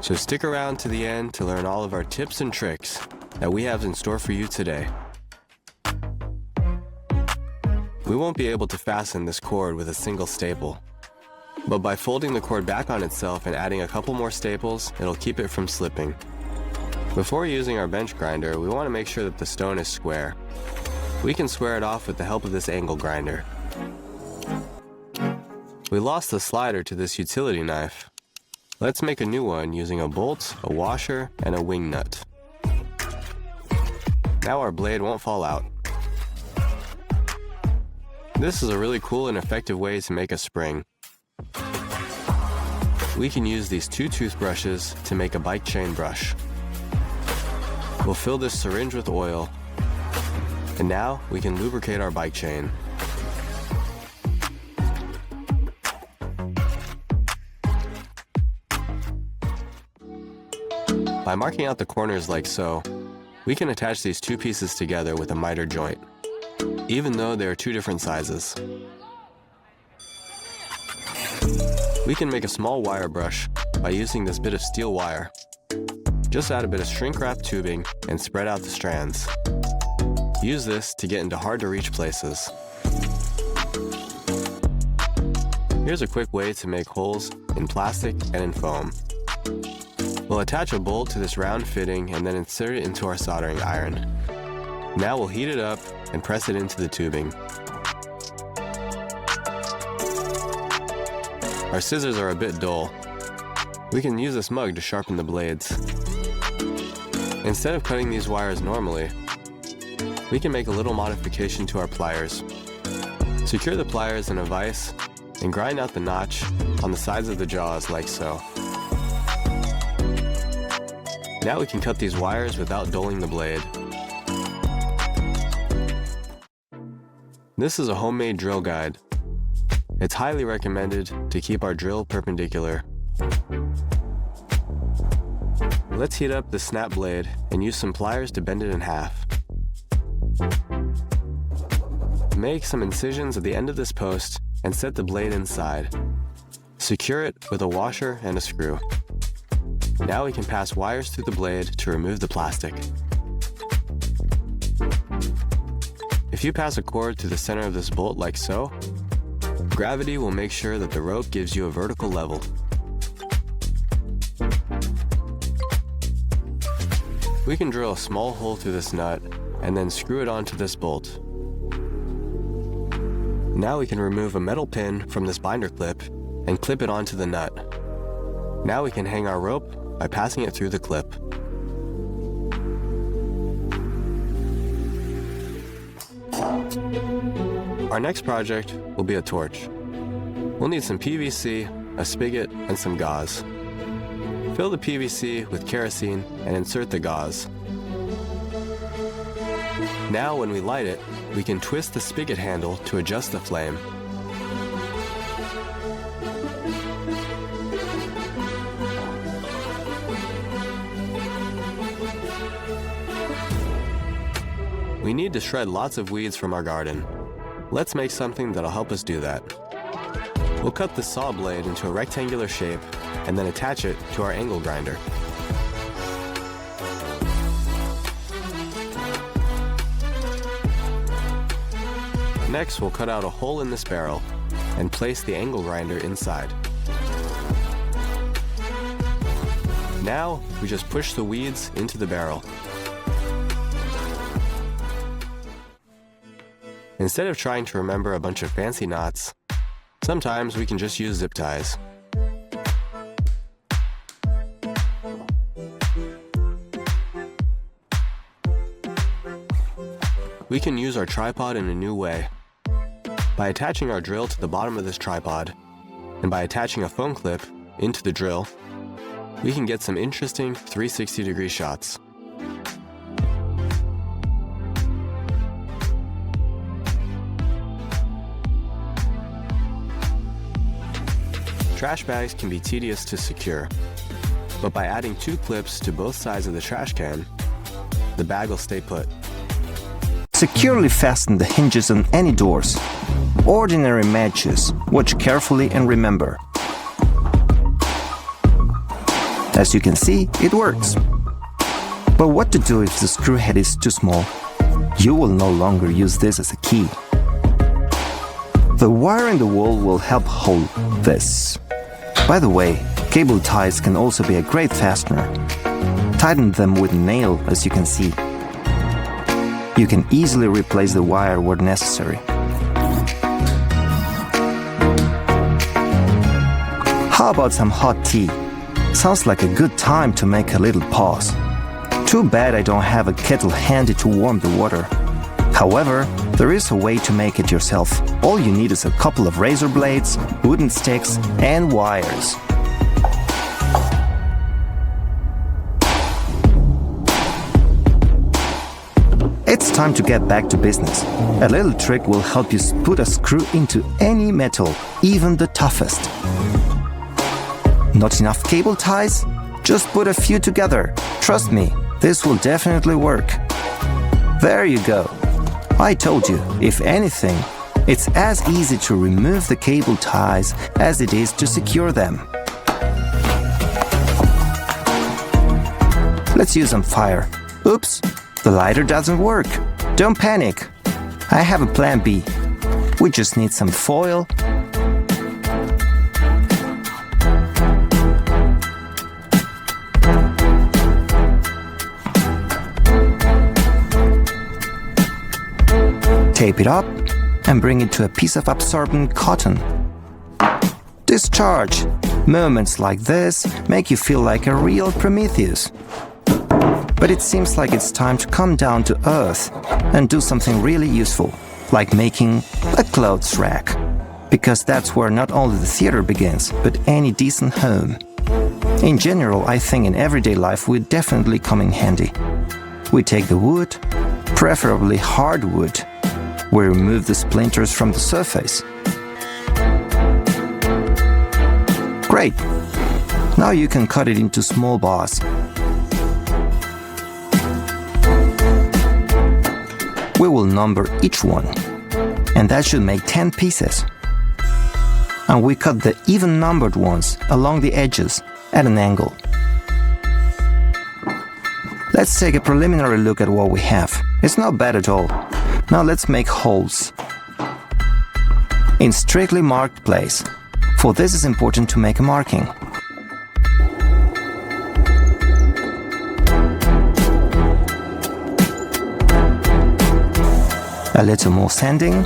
So stick around to the end to learn all of our tips and tricks that we have in store for you today. We won't be able to fasten this cord with a single staple, but by folding the cord back on itself and adding a couple more staples, it'll keep it from slipping. Before using our bench grinder, we want to make sure that the stone is square. We can square it off with the help of this angle grinder. We lost the slider to this utility knife. Let's make a new one using a bolt, a washer, and a wing nut. Now our blade won't fall out. This is a really cool and effective way to make a spring. We can use these 2 toothbrushes to make a bike chain brush. We'll fill this syringe with oil, and now we can lubricate our bike chain. By marking out the corners like so, we can attach these 2 pieces together with a miter joint, even though they are 2 different sizes. We can make a small wire brush by using this bit of steel wire. Just add a bit of shrink wrap tubing and spread out the strands. Use this to get into hard to reach places. Here's a quick way to make holes in plastic and in foam. We'll attach a bolt to this round fitting and then insert it into our soldering iron. Now we'll heat it up and press it into the tubing. Our scissors are a bit dull. We can use this mug to sharpen the blades. Instead of cutting these wires normally, we can make a little modification to our pliers. Secure the pliers in a vise and grind out the notch on the sides of the jaws like so. Now we can cut these wires without dulling the blade. This is a homemade drill guide. It's highly recommended to keep our drill perpendicular. Let's heat up the snap blade and use some pliers to bend it in half. Make some incisions at the end of this post and set the blade inside. Secure it with a washer and a screw. Now we can pass wires through the blade to remove the plastic. If you pass a cord through the center of this bolt like so, gravity will make sure that the rope gives you a vertical level. We can drill a small hole through this nut and then screw it onto this bolt. Now we can remove a metal pin from this binder clip and clip it onto the nut. Now we can hang our rope by passing it through the clip. Our next project will be a torch. We'll need some PVC, a spigot, and some gauze. Fill the PVC with kerosene and insert the gauze. Now when we light it, we can twist the spigot handle to adjust the flame. We need to shred lots of weeds from our garden. Let's make something that'll help us do that. We'll cut the saw blade into a rectangular shape and then attach it to our angle grinder. Next, we'll cut out a hole in this barrel and place the angle grinder inside. Now, we just push the weeds into the barrel. Instead of trying to remember a bunch of fancy knots, sometimes we can just use zip ties. We can use our tripod in a new way. By attaching our drill to the bottom of this tripod, and by attaching a foam clip into the drill, we can get some interesting 360-degree shots. Trash bags can be tedious to secure, but by adding 2 clips to both sides of the trash can, the bag will stay put. Securely fasten the hinges on any doors. Ordinary matches. Watch carefully and remember. As you can see, it works. But what to do if the screw head is too small? You will no longer use this as a key. The wire in the wall will help hold this. By the way, cable ties can also be a great fastener. Tighten them with a nail, as you can see. You can easily replace the wire where necessary. How about some hot tea? Sounds like a good time to make a little pause. Too bad I don't have a kettle handy to warm the water. However, there is a way to make it yourself. All you need is a couple of razor blades, wooden sticks, and wires. It's time to get back to business. A little trick will help you put a screw into any metal, even the toughest. Not enough cable ties? Just put a few together. Trust me, this will definitely work. There you go. I told you, if anything, it's as easy to remove the cable ties as it is to secure them. Let's use some fire. Oops, the lighter doesn't work. Don't panic. I have a plan B. We just need some foil. Tape it up and bring it to a piece of absorbent cotton. Discharge. Moments like this make you feel like a real Prometheus. But it seems like it's time to come down to earth and do something really useful, like making a clothes rack. Because that's where not only the theater begins, but any decent home. In general, I think in everyday life would definitely come in handy. We take the wood, preferably hardwood. We remove the splinters from the surface. Great! Now you can cut it into small bars. We will number each one, and that should make 10 pieces. And we cut the even numbered ones along the edges at an angle. Let's take a preliminary look at what we have. It's not bad at all. Now let's make holes in strictly marked place. For this is important to make a marking. A little more sanding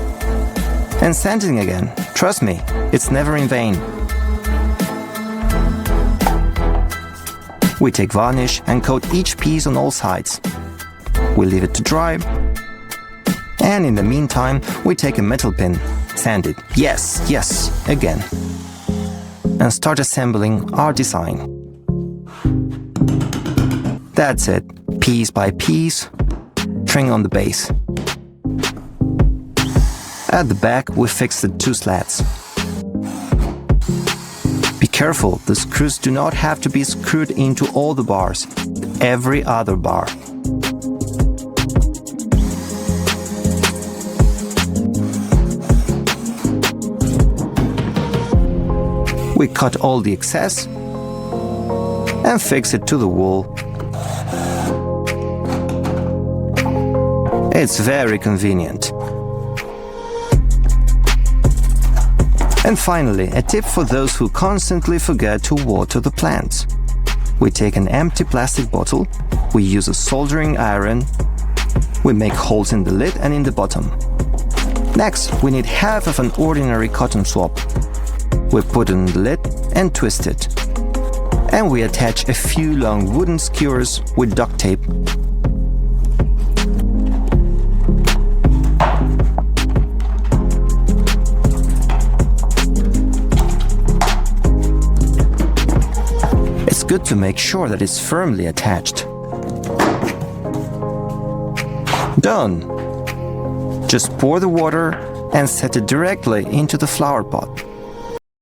and sanding again. Trust me, it's never in vain. We take varnish and coat each piece on all sides. We leave it to dry. And in the meantime, we take a metal pin, sand it, yes, again, and start assembling our design. That's it, piece by piece, trim on the base. At the back, we fix the two slats. Be careful, the screws do not have to be screwed into all the bars, every other bar. We cut all the excess and fix it to the wall. It's very convenient. And finally, a tip for those who constantly forget to water the plants. We take an empty plastic bottle, we use a soldering iron, we make holes in the lid and in the bottom. Next, we need half of an ordinary cotton swab. We put it in the lid and twist it. And we attach a few long wooden skewers with duct tape. It's good to make sure that it's firmly attached. Done! Just pour the water and set it directly into the flower pot.